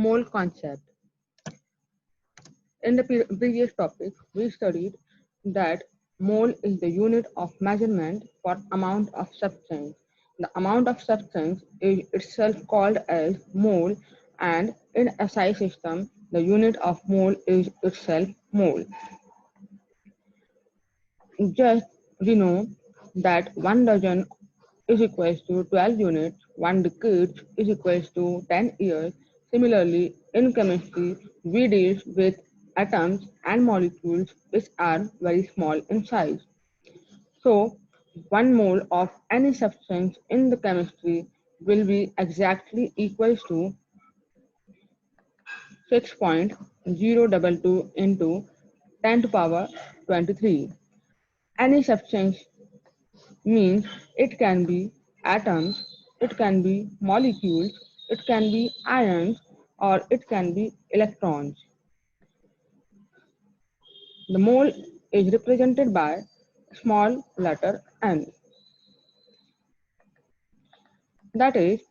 Mole concept. In the previous topic, we studied that mole is the unit of measurement for amount of substance. The amount of substance is itself called as mole, and in a SI system, the unit of mole is itself mole. Just we know that 1 dozen is equals to 12 units, 1 decade is equals to 10 years. Similarly, in chemistry, we deal with atoms and molecules which are very small in size. So, 1 mole of any substance in the chemistry will be exactly equals to 6.022 into 10 to power 23. Any substance means it can be atoms, it can be molecules, it can be ions, or it can be electrons. The mole is represented by small letter n. That is,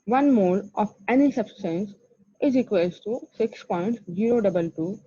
1 mole of any substance is equals to 6.022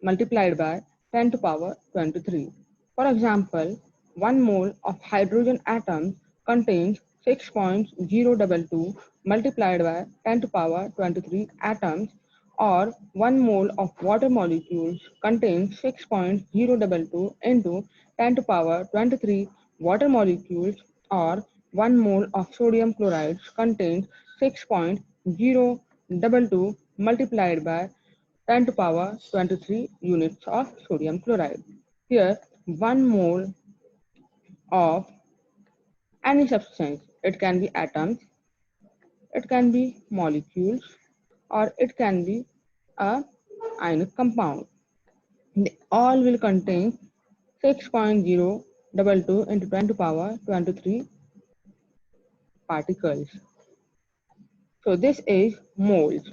multiplied by 10 to power 23. For example, 1 mole of hydrogen atom contains 6.022 multiplied by 10 to power 23 atoms, or 1 mole of water molecules contains 6.022 into 10 to power 23 water molecules, or 1 mole of sodium chloride contains 6.022 multiplied by 10 to power 23 units of sodium chloride. Here, 1 mole of any substance, it can be atoms, it can be molecules, or it can be a ionic compound. They all will contain 6.022 into 10 to power 23 particles. So this is moles.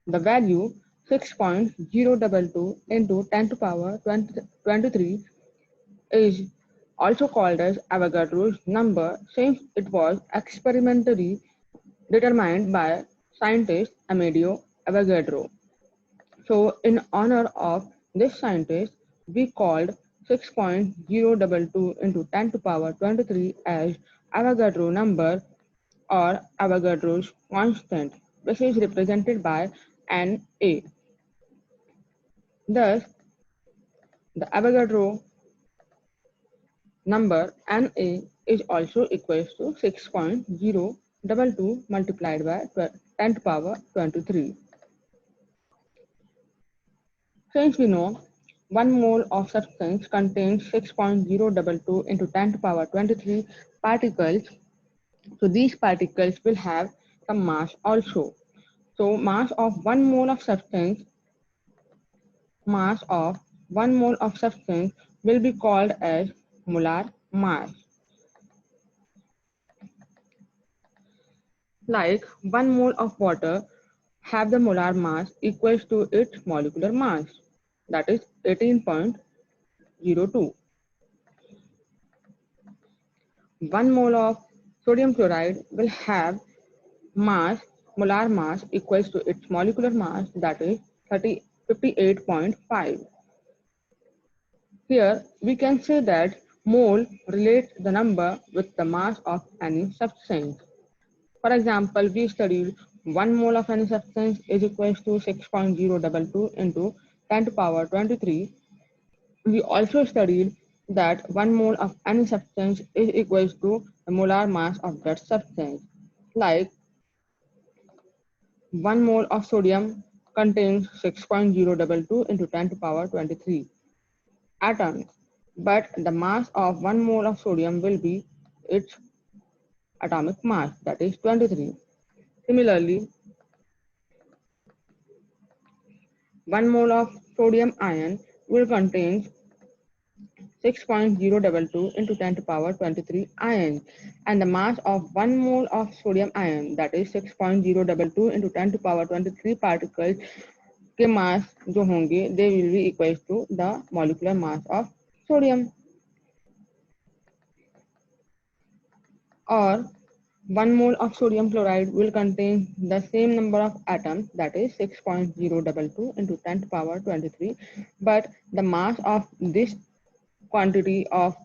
The value 6.022 into 10 to power 23 is also called as Avogadro's number since it was experimentally determined by scientist Amedeo Avogadro. So in honor of this scientist, we called 6.022 into 10 to power 23 as Avogadro number or Avogadro's constant, which is represented by Na. Thus, the Avogadro number Na is also equals to 6.022 multiplied by 10 to power 23. Since we know 1 mole of substance contains 6.022 into 10 to power 23 particles, so these particles will have some mass also. So mass of 1 mole of substance will be called as molar mass. Like 1 mole of water have the molar mass equals to its molecular mass, that is 18.02. 1 mole of sodium chloride will have molar mass equals to its molecular mass, that is 58.5. Here we can say that mole relates the number with the mass of any substance. For example, we studied 1 mole of any substance is equals to 6.022 into 10 to power 23. We also studied that 1 mole of any substance is equals to the molar mass of that substance. Like 1 mole of sodium contains 6.022 into 10 to power 23 atoms, but the mass of 1 mole of sodium will be its atomic mass, that is 23. Similarly, 1 mole of sodium ion will contain 6.022 into 10 to power 23 ions, and the mass of 1 mole of sodium ion, that is 6.022 into 10 to power 23 particles के mass जो होंगे they will be equals to the molecular mass of sodium. Or 1 mole of sodium chloride will contain the same number of atoms, that is 6.022 into 10 to the power 23, but the mass of this quantity of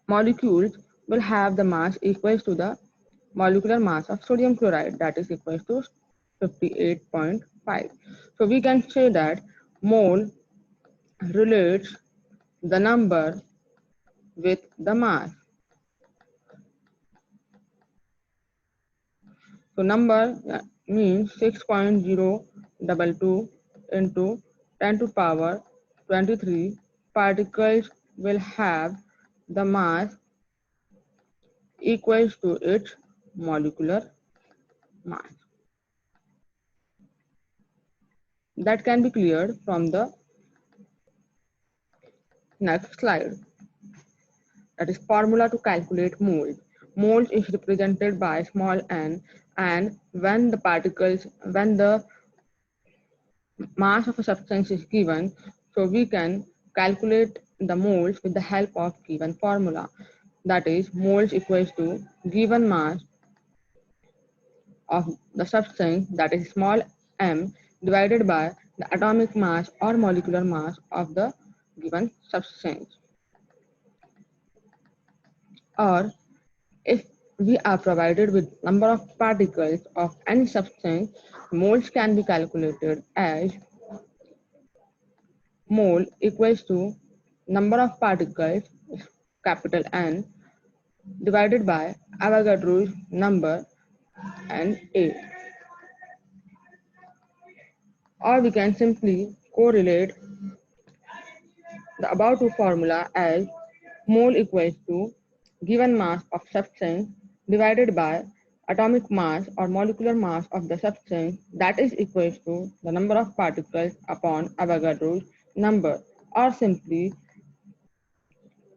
molecules will have the mass equals to the molecular mass of sodium chloride, that is equals to 58.5. So we can say that mole relates the number with the mass. So number means 6.022 into 10 to the power 23 particles will have the mass equals to its molecular mass. That can be cleared from the next slide. That is formula to calculate moles. Moles is represented by small n, and when the mass of a substance is given, so we can calculate the moles with the help of given formula. That is, moles equals to given mass of the substance, that is small m, divided by the atomic mass or molecular mass of the given substance. Or if we are provided with number of particles of any substance, moles can be calculated as mole equals to number of particles, capital N, divided by Avogadro's number, and A. Or we can simply correlate the above two formula as mole equals to given mass of substance divided by atomic mass or molecular mass of the substance, that is equals to the number of particles upon Avogadro's number, or simply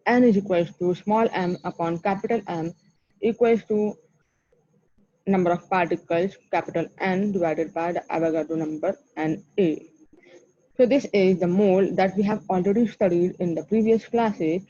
n is equals to small m upon capital M equals to number of particles capital N divided by the Avogadro number and A. So this is the mole that we have already studied in the previous classes,